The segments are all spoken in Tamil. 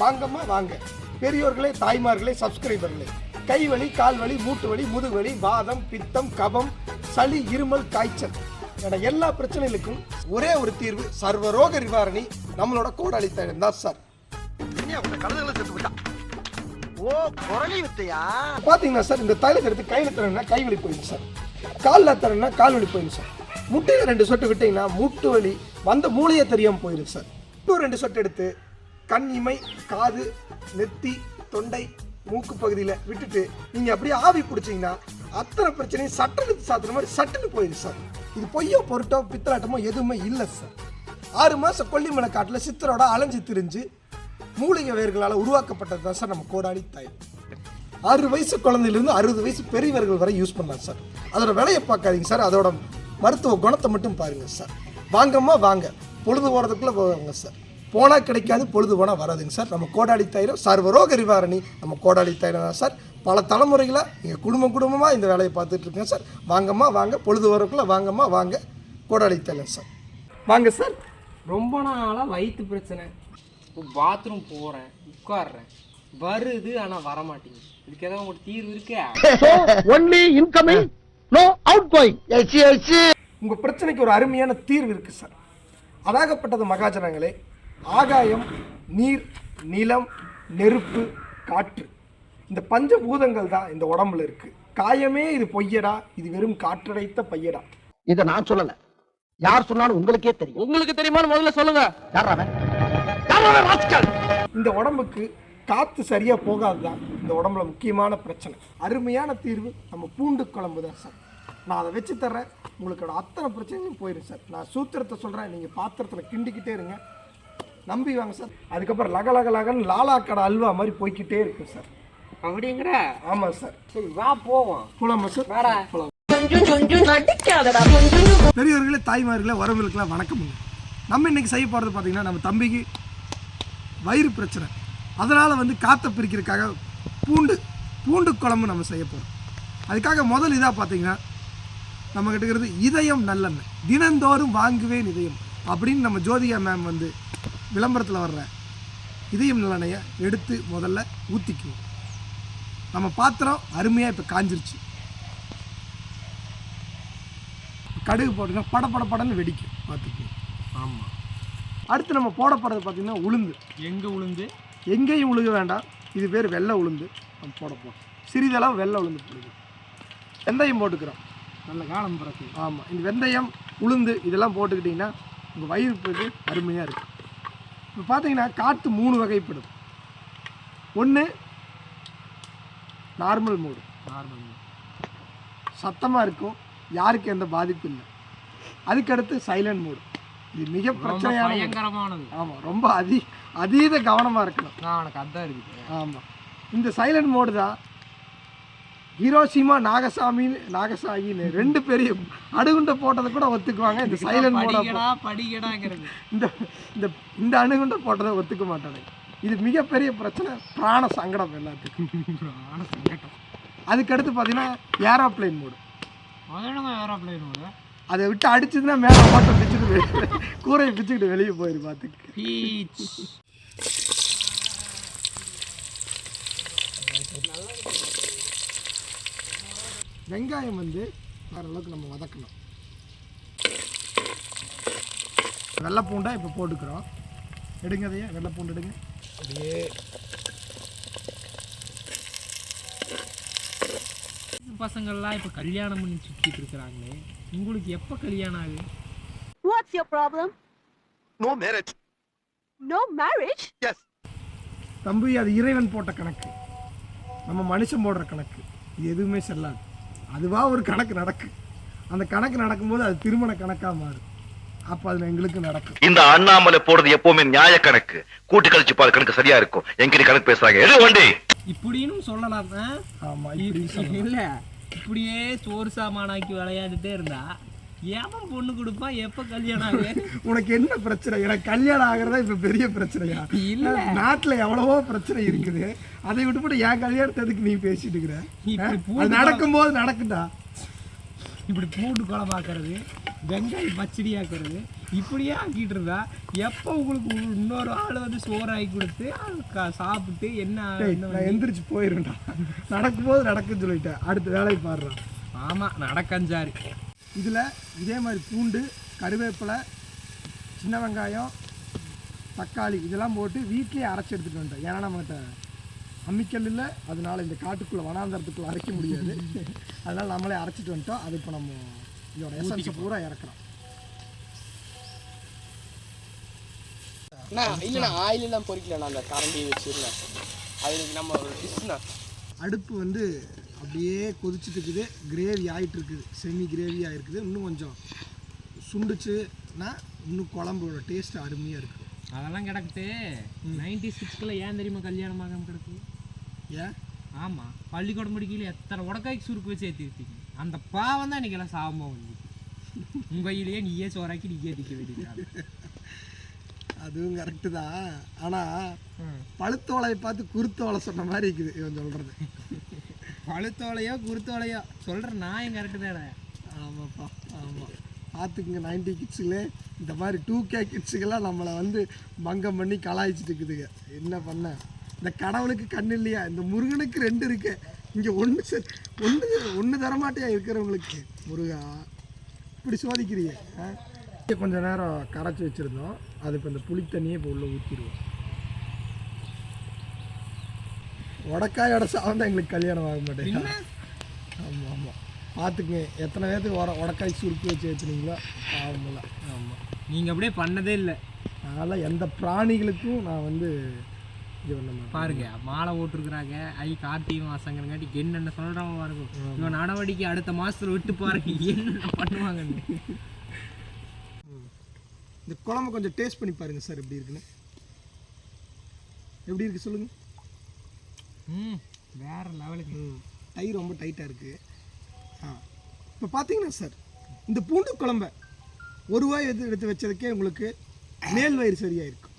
வாங்கம்மா வாங்க. பெரியோர்களே, தாய்மார்களே, சப்ஸ்கிரைபர்களே, கைவலி, கால்வலி, மூட்டு வலி, முதுகுவலி, வாதம், பித்தம், கபம், சளி, இருமல், காய்ச்சல் என எல்லா பிரச்சனைகளுக்கும் ஒரே ஒரு தீர்வு, சர்வரோக நிவாரணி நம்மளோட கோடாளி தைலம் தான் சார். பாத்தீங்கன்னா சார், இந்த தைலத்தை எடுத்து கையில தரணும்னா கைவலி போயிடும் சார், காலில் தரணும்னா கால்வலி போயிடும் சார், முட்டையில் 2 சொட்டு விட்டீங்கன்னா மூட்டு வலி வந்த மூளையே தெரியாமல் போயிடும் சார். இன்னும் 2 சொட்டு எடுத்து கண் இமை, காது, நெத்தி, தொண்டை, மூக்கு பகுதியில் விட்டுட்டு நீங்கள் அப்படியே ஆவி பிடிச்சிங்கன்னா அத்தனை பிரச்சனையும் சட்டனுக்கு சாத்துற மாதிரி சட்டுன்னு போயிடும் சார். இது பொய்யோ பொருட்டோ பித்தலாட்டமோ எதுவுமே இல்லை சார். 6 மாதம் கொல்லிமலை காட்டில் சித்தரோட அலைஞ்சு திரிஞ்சு மூலிகை வேர்களால் உருவாக்கப்பட்டது தான் சார் நம்ம கோடாளி தைலம். 6 வயசு குழந்தையிலிருந்து 60 வயசு பெரியவர்கள் வரை யூஸ் பண்ணலாம் சார். அதோட விலையை பார்க்காதீங்க சார், அதோட மருத்துவ குணத்தை மட்டும் பாருங்கள் சார். வாங்கம்மா வாங்க, பொழுது போகிறதுக்குள்ளே போவாங்க சார். போனால் கிடைக்காது, பொழுது போனால் வராதுங்க சார். நம்ம கோடாளி தைலம் சர்வரோக நிவாரணி நம்ம கோடாளி தைலம் தான் சார். பல தலைமுறைகளாக எங்கள் குடும்பமாக இந்த வேலையை பார்த்துட்ருக்கேன் சார். வாங்கம்மா வாங்க, பொழுது போகிறதுக்குள்ளே வாங்கம்மா வாங்க, கோடாளி தைலம் சார். வாங்க சார். ரொம்ப நாளாக வயிற்று பிரச்சனை, பாத்ரூம் போகிறேன், உட்காடுறேன், வருது ஆனால் வரமாட்டேங்குது. இதுக்கு ஏதாவது ஒரு தீர்வு இருக்கா? Only incoming, no outgoing. உங்கள் பிரச்சனைக்கு ஒரு அருமையான தீர்வு இருக்குது சார். அதாகப்பட்டது மகாஜனங்களே, ஆகாயம், நீர், நிலம், நெருப்பு, காற்று, இந்த பஞ்சபூதங்கள் தான் இந்த உடம்புல இருக்கு. காயமே இது பொய்யடா, இது வெறும் காற்றடைத்த பையடா. இதை நான் சொல்லல, யார் சொன்னாலும் உங்களுக்கே தெரியும். உங்களுக்கு தெரியுமான்னு முதல்ல சொல்லுங்க. இந்த உடம்புக்கு காத்து சரியா போகாதுதான் இந்த உடம்புல முக்கியமான பிரச்சனை. அருமையான தீர்வு நம்ம பூண்டு குழம்பு தான் சார். நான் அதை வச்சு தர்றேன், உங்களுக்கோட அத்தனை பிரச்சனையும் போயிடும் சார். நான் சூத்திரத்தை சொல்கிறேன், நீங்கள் பாத்திரத்தில் கிண்டிக்கிட்டே இருங்க, நம்பி வாங்க சார். அதுக்கப்புறம் லகலகலகன்னு லாலா கடை அல்வா மாதிரி போய்கிட்டே இருக்கும் சார். அப்படிங்கிற? ஆமாம் சார். சரி வா போவோம். போலாமா சார்? வேடா. பெரியவர்களே, தாய்மார்களே, உறவுகளுக்கெல்லாம் வணக்கம். நம்ம இன்னைக்கு செய்ய போகிறது பார்த்தீங்கன்னா, நம்ம தம்பிக்கு வயிறு பிரச்சனை, அதனால் காற்றை பிரிக்கிறதுக்காக பூண்டு குழம்பு நம்ம செய்ய போகிறோம். அதுக்காக முதல் இதாக பார்த்தீங்கன்னா நம்ம கிட்டக்கிறது இதயம் நல்லெண்ணெய். தினந்தோறும் வாங்குவேன் இதயம் அப்படின்னு நம்ம ஜோதிகா மேம் விளம்பரத்தில் வர்ற இதயம் நல்லெண்ணெயை எடுத்து முதல்ல ஊற்றிக்குவோம். நம்ம பாத்திரம் அருமையாக இப்போ காஞ்சிருச்சு. கடுகு போட்டுன்னா படன்னு வெடிக்கும், பார்த்துக்குவோம். ஆமாம். அடுத்து நம்ம போடப்படுறது பார்த்திங்கன்னா உளுந்து. எங்கே உளுந்து? எங்கேயும் உழுக வேண்டாம், இது பேர் வெள்ளை உளுந்து. நம்ம போடுறோம் சிறிதளவு வெள்ளை உளுந்து போடுவோம். வெந்தயம் போட்டுக்கிறோம், நல்ல காலம் பிறகு. ஆமாம். இந்த வெந்தயம், உளுந்து இதெல்லாம் போட்டுக்கிட்டிங்கன்னா உங்கள் வயிறு அருமையாக இருக்குது. இப்போ பார்த்தீங்கன்னா காற்று 3 வகைப்படும். ஒன்று நார்மல் மூடு, சத்தமாக இருக்கும், யாருக்கு எந்த பாதிப்பும் இல்லை. அதுக்கடுத்து சைலண்ட் மூடு, இது மிக பிரச்சனையானது. ஆமாம், ரொம்ப அதீத கவனமாக இருக்கணும். எனக்கு அதான் இருக்குது. ஆமாம். இந்த சைலண்ட் மோடு தான் ஹிரோஷிமா நாகசாகின்னு 2 பெரிய அணுகுண்டை போட்டதை கூட ஒத்துக்குவாங்க. இந்த சைலண்ட் மோட இந்த அணுகுண்டை போட்டதை ஒத்துக்க மாட்டாங்க. இது மிகப்பெரிய பிரச்சனை, பிராண சங்கடம் எல்லாத்துக்கும். அதுக்கடுத்து பார்த்தீங்கன்னா ஏரோப்ளைன் மோடு. அதை விட்டு அடிச்சதுன்னா மேலே ஓட்ட பிச்சுட்டு கூரையை பிச்சுக்கிட்டு வெளியே போயிரு. பார்த்துக்கு வெங்காயம் வேற அளவுக்கு நம்ம வதக்கணும். வெள்ளை பூண்டா இப்போ போட்டுக்கிறோம். எடுங்க அதையே, வெள்ளை பூண்டு எடுங்க. அப்படியே பசங்கள்லாம் இப்போ கல்யாணம் பண்ணி சுற்றிட்டு இருக்கிறாங்களே, உங்களுக்கு எப்போ கல்யாணம் ஆகுது? What's your problem? No marriage. No marriage? Yes. தம்பி, அது இறைவன் போட்ட கணக்கு, நம்ம மனுஷன் போடுற கணக்கு. இது எதுவுமே செல்லாது. அதுவாக ஒரு கணக்கு நடக்கு. அந்த கணக்கு நடக்கும்போது அது திருமண கணக்காக மாறும். அப்போ அதில் எங்களுக்கு நடக்கும். இந்த அண்ணாமலை போடுறது எப்பவுமே நியாய கணக்கு. கூட்டு கழிச்சு பாரு, கணக்கு சரியா இருக்கும். எங்கிட்ட கணக்கு பேசுறாங்க, எது வண்டி இப்படின்னு சொல்லலாம். ஆமாம், இல்லை இப்படியே சோறு சாமானாக்கி விளையாண்டுட்டே இருந்தா ஏன் பொண்ணு கொடுப்பா? எப்போ கல்யாணம் ஆகுது? உனக்கு என்ன பிரச்சனை? எனக்கு கல்யாணம் ஆகிறதா இப்போ பெரிய பிரச்சனையா? இல்லை, நாட்டில் எவ்வளவோ பிரச்சனை இருக்குது. அதை விட்டுப்பட்டு என் கல்யாணத்துக்கு நீ பேசிட்டு இருக்கிற. அது நடக்கும்போது நடக்குதா? இப்படி பூண்டு குழம்பாக்குறது, வெங்காயம் பச்சடி ஆக்குறது, இப்படியே ஆக்கிட்டு இருந்தா எப்போ உங்களுக்கு இன்னொரு ஆள் வந்து சோறு ஆக்கி கொடுத்து சாப்பிட்டு நான் எந்திரிச்சு போயிருந்தா நடக்கும்போது நடக்குன்னு சொல்லிட்டேன். அடுத்த வேலையை பாடுறான். ஆமாம், நடக்கஞ்சாரு. இதில் இதே மாதிரி பூண்டு, கருவேப்பிலை, சின்ன வெங்காயம், தக்காளி இதெல்லாம் போட்டு வீட்லேயே அரைச்சி எடுத்துகிட்டு வந்துட்டேன். ஏன்னா நம்மகிட்ட அம்மிக்கல் இல்லை, அதனால இந்த காட்டுக்குள்ளே வனாந்தரத்துக்குள்ளே அரைக்க முடியாது. அதனால் நம்மளே அரைச்சிட்டு வந்துட்டோம். அது இப்போ நம்ம இதோட எசன்ஸை பூரா இறக்குறோம். இல்லைண்ணா ஆயில் எல்லாம் பொறிக்கலண்ணா, அந்த கரண்டி வச்சிருந்தேன். அது நம்ம ஒரு டிஷ்ண்ணா. அடுப்பு வந்து அப்படியே கொதிச்சுட்டு இருக்குது. கிரேவி ஆகிட்டு இருக்குது, செமி கிரேவியாக இருக்குது. இன்னும் கொஞ்சம் சுண்டுச்சுன்னா இன்னும் குழம்போட டேஸ்ட் அருமையாக இருக்குது. அதெல்லாம் கிடக்குது. 96 ஏன் தெரியுமா கல்யாணம் ஆகாமல் கிடக்கு? ஏன்? ஆமாம், பள்ளிக்கூடம் முடிக்கையில் எத்தனை உடக்காய்க்கு சுருக்கு வச்சு ஏற்றிருப்பீங்க. அந்த பாவம் தான் இன்றைக்கெல்லாம் சாபமாக வந்து உங்கள் கையிலேயே நீயே சோறாக்கி நீயே திக்க வேண்டியது. அதுவும் கரெக்டு தான். ஆனால் பழுத்தோலையை பார்த்து குருத்தோலை சொன்ன மாதிரி இருக்குது இவன் சொல்கிறது. பழுத்தோலையோ குருத்தோலையோ சொல்கிற நான் கரெக்டு தானே. ஆமாப்பா, ஆமாம். பார்த்துக்குங்க, 90 கிட்ஸுகளே இந்த மாதிரி 2K கிட்ஸுக்கெல்லாம் நம்மளை வந்து பங்கம் பண்ணி கலாய்ச்சிட்டு இருக்குதுங்க. என்ன பண்ண? இந்த கடவுளுக்கு கண் இல்லையா? இந்த முருகனுக்கு 2 இருக்கு. இங்கே ஒன்று தரமாட்டியா இருக்கிறவங்களுக்கு? முருகா இப்படி சோதிக்கிறீங்க. கொஞ்சம் நேரம் கரைச்சி வச்சுருந்தோம். அது இப்போ இந்த புளி தண்ணியே இப்போ உள்ளே ஊற்றிடுவோம். உடக்காயோட சாதம் தான் எங்களுக்கு கல்யாணம் ஆக மாட்டேங்க. ஆமாம் ஆமாம், பார்த்துக்குங்க எத்தனை பேர்த்துக்கு உடக்காய் சுருக்கி வச்சு வச்சுனீங்களோ ஆகும்ல. ஆமாம், நீங்கள் அப்படியே பண்ணதே இல்லை. அதனால் எந்த பிராணிகளுக்கும் நான் வந்து இது பண்ண பாருங்க, மாலை ஓட்டுருக்குறாங்க. கார்த்திகை மாசங்கிறங்காட்டி என்னென்ன சொல்கிறவங்க பாருங்க. இவன் நடவடிக்கை அடுத்த மாதத்தில் விட்டு பாருங்க என்னென்ன பண்ணுவாங்கன்னு. இந்த குழம்பு கொஞ்சம் டேஸ்ட் பண்ணி பாருங்க சார், எப்படி இருக்குன்னு. எப்படி இருக்குது சொல்லுங்கள். வேறு லெவலுக்கு. தயிர் ரொம்ப டைட்டாக இருக்குது. இப்போ பார்த்தீங்கன்னா சார், இந்த பூண்டு குழம்பை ஒரு வாய் எடுத்து வச்சதுக்கே உங்களுக்கு மேல் வயிறு சரியாயிருக்கும்.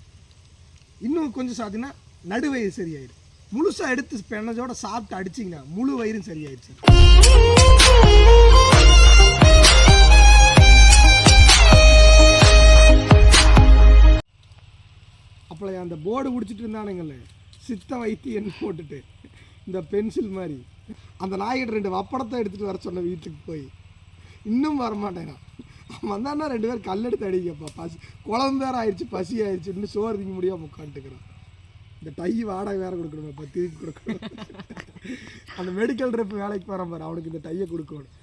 இன்னும் கொஞ்சம் சாத்தினா நடுவயிறு சரியாயிடும். முழுசாக எடுத்து பெண்ணதோட சாப்பிட்டு அடிச்சிங்கன்னா முழு வயிறும் சரியாயிடுச்சு. அப்போ அந்த போர்டு பிடிச்சிட்டு இருந்தானுங்கள சித்த வைத்தியன்னு போட்டுட்டு இந்த பென்சில் மாதிரி அந்த நாய்கிட்ட 2 வப்படத்தை எடுத்துகிட்டு வர சொன்ன வீட்டுக்கு போய் இன்னும் வரமாட்டேனா. அவன் வந்தான்னா 2 பேர் கல்லெடுத்து அடிக்கப்பா. பசி குழம்பு வேறு ஆயிடுச்சு, பசி ஆயிடுச்சு, இன்னும் சோறு திங்க முடியாமல் உட்காந்துக்கிறான். இந்த டை வாடகை வேறு கொடுக்கணும், இப்போ திருப்பி கொடுக்கணும். அந்த மெடிக்கல் ரெப் வேலைக்கு போகிறான் பாரு, அவனுக்கு இந்த டையை கொடுக்கணும்.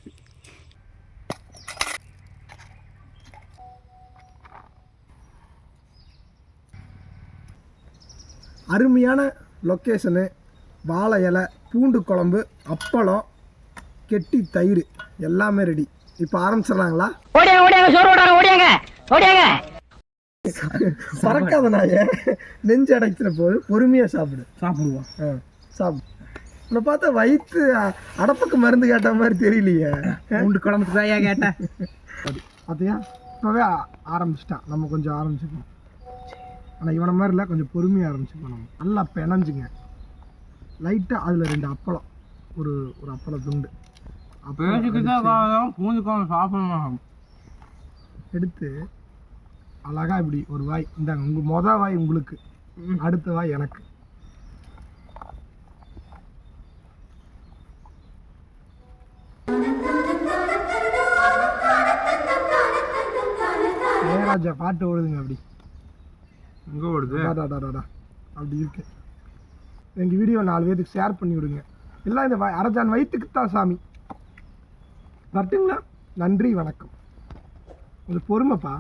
அருமையான லொக்கேஷனு. வாழை இலை, பூண்டு குழம்பு, அப்பளம், கெட்டி தயிர் எல்லாமே ரெடி. இப்போ ஆரம்பிச்சிடலாங்களா? பறக்காத நாய நெஞ்சு அடைக்கிற போது பொறுமையாக சாப்பிடுவான். சாப்பிடு. உன்னை பார்த்தா வயிற்று அடப்புக்கு மருந்து கேட்ட மாதிரி தெரியலையே. பூண்டு குழம்புக்கு தாயா கேட்டேன். பார்த்தியா, இப்போவே ஆரம்பிச்சிட்டான். நம்ம கொஞ்சம் ஆரம்பிச்சுக்கணும். ஆனால் இவனை மாதிரி இல்லை, கொஞ்சம் பொறுமையாக ஆரம்பிச்சுக்கணும். நம்ம நல்லா பிணைஞ்சுங்க. லைட்டாக அதில் 2 அப்பளம், ஒரு அப்பளம் துண்டு பூண்டு குழம்பு சாப்பிடணும். எடுத்து அழகாக இப்படி ஒரு வாய் இந்தாங்க. மொதல் வாய் உங்களுக்கு, அடுத்த வாய் எனக்கு. ஏராஜா பாட்டு ஓடுதுங்க. அப்படி எங்கே ஓடுது? அப்படி இருக்கு. எங்கள் வீடியோ 4 பேருக்கு ஷேர் பண்ணி விடுங்க. எல்லாம் இந்த அரஜான் வயிற்றுக்கு தான் சாமி. வரட்டுங்களா? நன்றி, வணக்கம். கொஞ்சம் பொறுமைப்பா.